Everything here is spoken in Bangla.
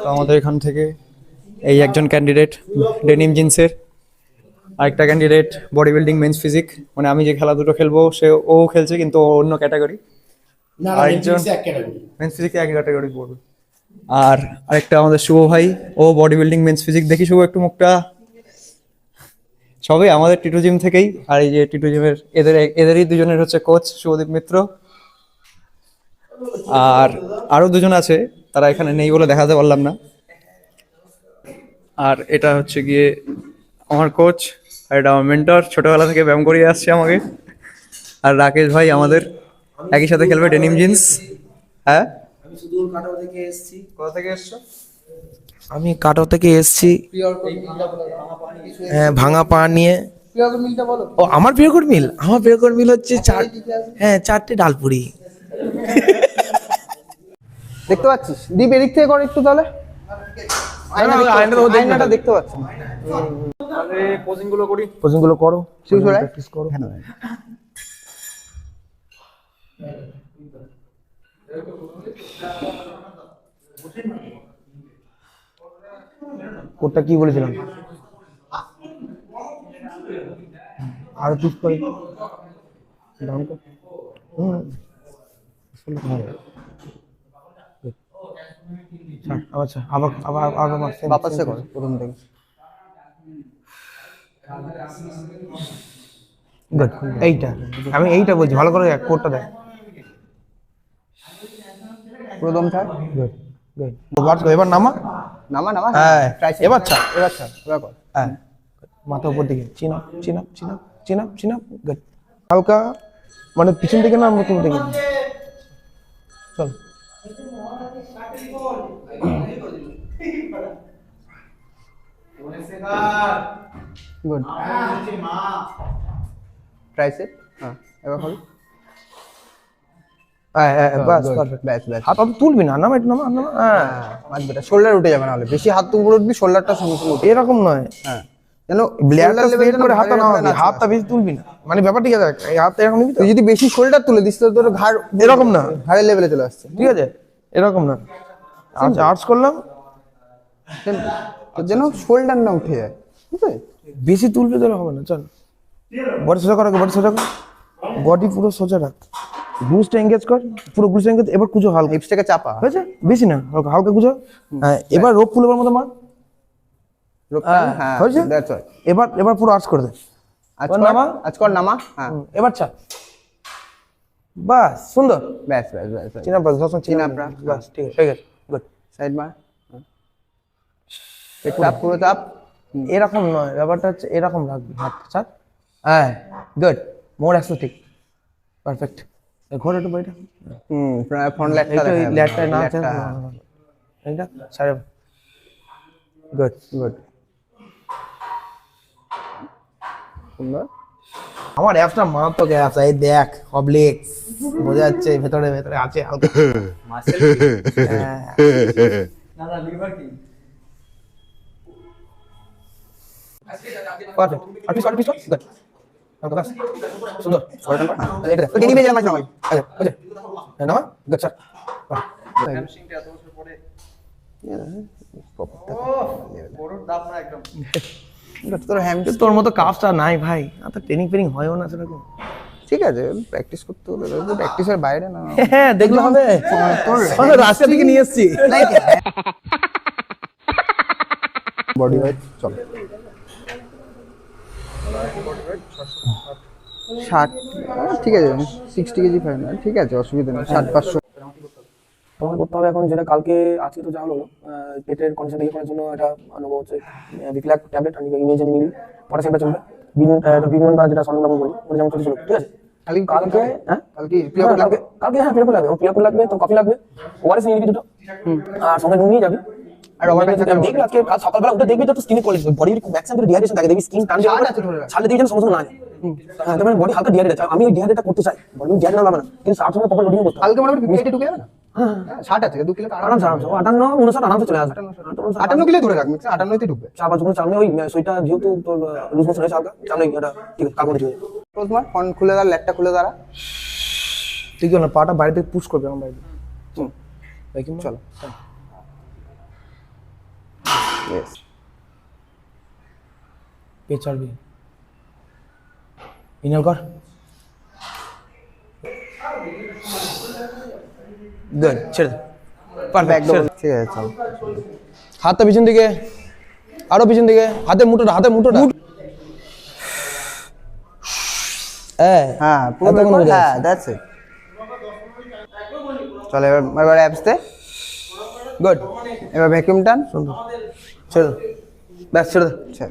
তো আমাদের এখান থেকে এই একজন ক্যান্ডিডেট ডেনিম জিন্সের, আরেকটা candidate body building men's physique, মানে আমি যে খেলা দুটো খেলবো ও খেলছে কিন্তু ও অন্য ক্যাটাগরি, আরেকজন মেন্স ফিজিক একই ক্যাটাগরি পড়বে। আর আরেকটা আমাদের শুভ ভাই, ও বডি বিল্ডিং মেন্স ফিজিক। দেখি শুভ একটু মুখটা। সবই আমাদের টিটু জিম থেকেই। আর এই যে টিটু জিমের এদেরই দুজনের হচ্ছে কোচ শুভদীপ মিত্র। আর আরো দুজন আছে, তারা এখানে নেই বলে দেখাতে পারলাম না। আর এটা হচ্ছে গিয়ে আমার কোচ, আর এটা আমার মেন্টর, ছোটবেলা থেকে ব্যায়াম করিয়ে আসছে আমাকে। আর রাকেশ ভাই আমাদের একই সাথে খেলবে ডেনিম জিন্স। হ্যাঁ, আমি সুদূর কাটাও থেকে এসেছি। কোথা থেকে এসছো? আমি কাটাও থেকে এসেছি। হ্যাঁ, ভাঙা পা নিয়ে। ও আমার প্রিয়কর মিল, আমার প্রিয়কর মিল হচ্ছে চারটে ডালপুরি। দেখতে পাচ্ছিস? দীপ এদিক থেকে কর একটু তাহলে। আয়নাটা দেখতে পাচ্ছি। তাহলে পোজিং গুলো করি। পোজিং গুলো করো, প্র্যাকটিস করো। কোডটা কি বলেছিলাম? আর পিস করে ডাউন কর। আচ্ছা, আবার আবার আবার বাপাসে কর প্রথম থেকে। গুড। আমি এইটা বলছি, ভালো করে কোডটা দেখ। প্রথম থাক। Good good. এবার নামা। হ্যাঁ, এবার ছাড়। এবার কর। হ্যাঁ, মাথা উপর দিকে। চিন আপ চিন আপ চিন আপ চিন আপ চিন আপ। গুড। হালকা মানে পিছন দিকে না, মুখ দিকে। চল। গুড। ট্রাইসেপ। হ্যাঁ, এবার কর। বাস পারফেক্ট। ব্যাস। হাত অত তুলবি না, নামা একটু নামা নামা। হ্যাঁ, মাছ বেটা শোল্ডার উঠে যাবে না হলে। বেশি হাত উপরে উঠবি, শোল্ডারটা সঙ্গে সঙ্গে উঠবে। এরকম নয়। হ্যাঁ, যেন ব্লেয়ারটা shoulder level স্ট্রেট যেন করে হাতটা ঘাড়ের নামাবি, উপরে না হাতটা বেশি তুলবি না। মানে ব্যাপারটা কি দেখ, এই হাতটা এরকম নিবি তো। তুই যদি বেশি শোল্ডার তুলে দিস তো তোর ঘাড় এরকম না, ঘাড়ের লেভেলে চলে আসছে। ঠিক আছে? এরকম না। আচ্ছা, আর্টস করলাম, তোর যেন শোল্ডার না উঠে যায়, ঠিক আছে? বেশি তুলবে তাহলে হবে না। চল, বডি সোজা কর, বডি সোজা কর, বডি পুরো সোজা রাখ। গ্লুসটা এঙ্গেজ কর, পুরো গ্লুসটা এঙ্গেজ। এবার কুজো হালকা, হিপসটাকে চাপা। হয়েছে? বেশি না, হালকা হালকা কুজো। হ্যাঁ, এবার রোপ পুলের মতো মার। হ্যাঁ, হয়েছে? That's all. এবার পুরো আর্টস করে দে। আজ কর নামা। হ্যাঁ, এবার ছাড়। বাস, সুন্দর। ব্যাস। চিন আপ রাখ, সবসময় চিন আপ রাখ। বাস, ঠিক আছে, হয়ে গেছে। গুড। সাইড মার। পেট চাপ, পুরো চাপ। এরকম নয়, ব্যাপারটা হচ্ছে এরকম রাখবি হাতটা। ছাড়। হ্যাঁ, গুড। মোর অ্যাস্থেটিক। পারফেক্ট। ঘোর একটু বইটা। ফ্রন্ট ল্যাটটা এই ল্যাটটা না আছে। এইটা ছাড়। গুড। সুন্দর। আমার অ্যাপসটা মারাত্মক অ্যাপস। এই দেখ, অবলিক্স বোঝা যাচ্ছে, ভেতরে আছে হালকা মাসেল। হ্যাঁ। না লিভার কি? পারফেক্ট। আর পিস গুড। হালকা বাস। সুন্দর। এটা দেখ। ডেনিমে যা মাছ নামাই। আচ্ছা, ওকে। না গুড স্যার। হ্যামস্ট্রিংটা এত বছর পরে বড় দাম না একদম। তোর হ্যামস্ট্রিং তোর মতো কাফটা নাই ভাই। আর তো ট্রেনিং হয়ও না সেরকম। ঠিক আছে, প্র্যাকটিস করতে হলে প্র্যাকটিসের বাইরে না। হ্যাঁ, দেখলে হবে। তোর রাস্তা থেকে নিয়ে এসেছি। বডি ওয়েট চল। 60, ঠিক আছে। 60 কেজি ফাইন, ঠিক আছে, অসুবিধা নেই। 60-500 তোমাকে করতে হবে এখন, যেটা কালকে আজকে তো যা হলো, পেটের কন্ডিশন ঠিক করার জন্য এটা নেবো হচ্ছে বিক্লাক ট্যাবলেট। আমি ইমেজ নিবি, পরে সেটা চলবে। বিগমন বা যেটা সন্ধ্যা বলি, ওটা যেমন চলছিল, ঠিক আছে? কালকে হ্যাঁ, কালকে প্রিয়কর লাগবে। কালকে হ্যাঁ, প্রিয়কর লাগবে। প্রিয়কর লাগবে, তোর কফি লাগবে, ওআরএস নিয়ে নিবি দুটো। আর সঙ্গে নুন নিয়ে যাবি। আর রবার ব্যান্ড থাকবে। দেখবি আজকে কাল সকালবেলা উঠে দেখবি তো স্কিনে কোয়ালিটি, বডির ম্যাক্সিমাম তো ডিহাইড্রেশন থাকে। দেখবি স্কিন টান দিয়ে ছাড়লে দেখবি যেন সমস্যা না হয়। হ্যাঁ, তার মানে বডি হালকা ডিহাইড্রেট আছে। আমি ওই ডিহাইড্রেটটা করতে চাই, বডি ডিহাইড্রেট না হবে না, কিন্তু 60 সময় প্রপার লোডিং করতে হবে। কালকে মোটামুটি 50 ঢুকে যাবে না? হ্যাঁ, 60 আছে, 2 কিলো আরামসে 58 59 আরামসে চলে আসবে। 58 কিলো ধরে রাখ, 58 তে ঢুকবে। 4-5 ঘন্টা চালনে ওই সুইটা যেহেতু তোর লুজ মোশন হয়েছে হালকা, চালনে এটা ঠিক আছে, কালকে ঠিক আছে। ক্লোজ মার, ফ্রন্ট খুলে দাঁড়া, লেগটা খুলে দাঁড়া। তুই কি না পাটা বাইরে থেকে পুশ করবে আমার বাইরে। ভাই কি চলো। ইয়েস পেট ছাড়বি, ইনহেল কর, গুড, ছেড়ে দে, পারফেক্ট, ছেড়ে দে। ঠিক আছে চল হাতটা পিছন দিকে, আরো পিছন দিকে, হাতে মুঠোটা হ্যাঁ পুরো এত কোনো বোঝা হ্যাঁ যাচ্ছে। দ্যাটস ইট চল এবার অ্যাপস দে গুড, এবার ভ্যাকুয়াম টান ছেড়ে দে, ব্যাস ছেড়ে দে। আচ্ছা